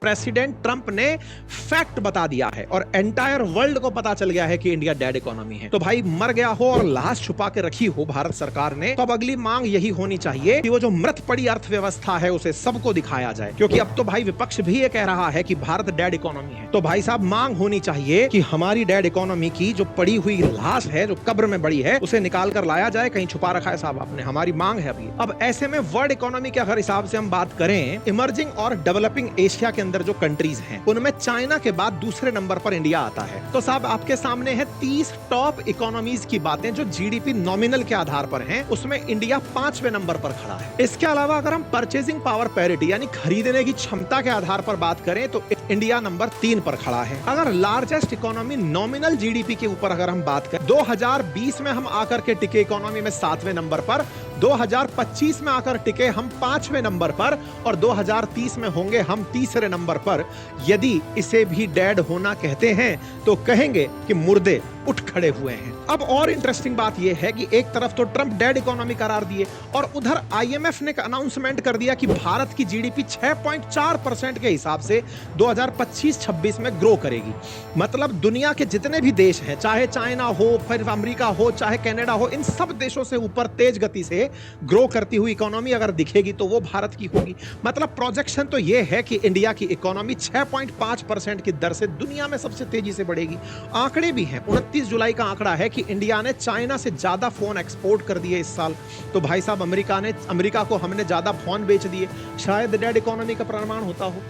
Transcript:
President Trump ने fact बता दिया है और एंटायर वर्ल्ड को पता चल गया है कि इंडिया डेड इकोनॉमी है। तो भाई मर गया हो और लाश छुपा के रखी हो भारत सरकार ने, तो अब अगली मांग यही होनी चाहिए कि वो जो मृत पड़ी अर्थव्यवस्था है उसे सबको दिखाया जाए, क्योंकि अब तो भाई विपक्ष भी ये कह रहा है कि भारत डेड इकोनॉमी है। तो भाई साहब मांग होनी चाहिए कि हमारी डेड इकोनॉमी की जो पड़ी हुई लाश है, जो कब्र में बड़ी है, उसे निकाल कर लाया जाए। कहीं छुपा रखा है साहब आपने, हमारी मांग है अभी। अब ऐसे में वर्ल्ड इकोनॉमी के अगर हिसाब से हम बात करें, इमर्जिंग और डेवलपिंग एशिया के अंदर जो कंट्रीज हैं उनमें चाइना के बाद दूसरे नंबर पर इंडिया आता है। तो साहब आपके सामने है 30 टॉप इकोनॉमीज की बातें जो जीडीपी नॉमिनल के आधार पर हैं, उसमें इंडिया 5वें नंबर पर खड़ा है। इसके अलावा अगर हम परचेजिंग पावर पैरिटी यानी खरीदने की क्षमता के आधार पर बात करें तो इंडिया नंबर 3 पर खड़ा है। अगर लार्जेस्ट इकोनॉमी नॉमिनल जीडीपी के ऊपर अगर हम बात करें, 2020 में हम आकर के टिके इकोनॉमी में 7वें नंबर पर, 2025 में आकर टिके हम 5वें नंबर पर और 2030 में होंगे हम 3रे नंबर पर। यदि इसे भी डेड होना कहते हैं तो कहेंगे कि मुर्दे उठ खड़े हुए हैं। अब और इंटरेस्टिंग बात यह है कि एक तरफ तो ट्रंप डेड इकोनॉमी करार दिए और उधर आईएमएफ ने अनाउंसमेंट कर दिया कि भारत की जीडीपी 6.4% के हिसाब से 2025-26 में ग्रो करेगी। मतलब दुनिया के जितने भी देश हैं, चाहे चाइना हो, फिर अमेरिका हो, चाहे कनाडा हो, इन सब देशों से ऊपर तेज गति से ग्रो करती हुई इकोनॉमी अगर दिखेगी तो वो भारत की होगी। मतलब प्रोजेक्शन तो यह है कि इंडिया की इकोनॉमी 6.5% की दर से दुनिया में सबसे तेजी से बढ़ेगी। आंकड़े भी हैं, 29 जुलाई का आंकड़ा है कि इंडिया ने चाइना से ज्यादा फोन एक्सपोर्ट कर दिए इस साल। तो भाई साहब अमेरिका को हमने ज्यादा फोन बेच दिए, शायद डेड इकोनॉमी का प्रमाण होता हो।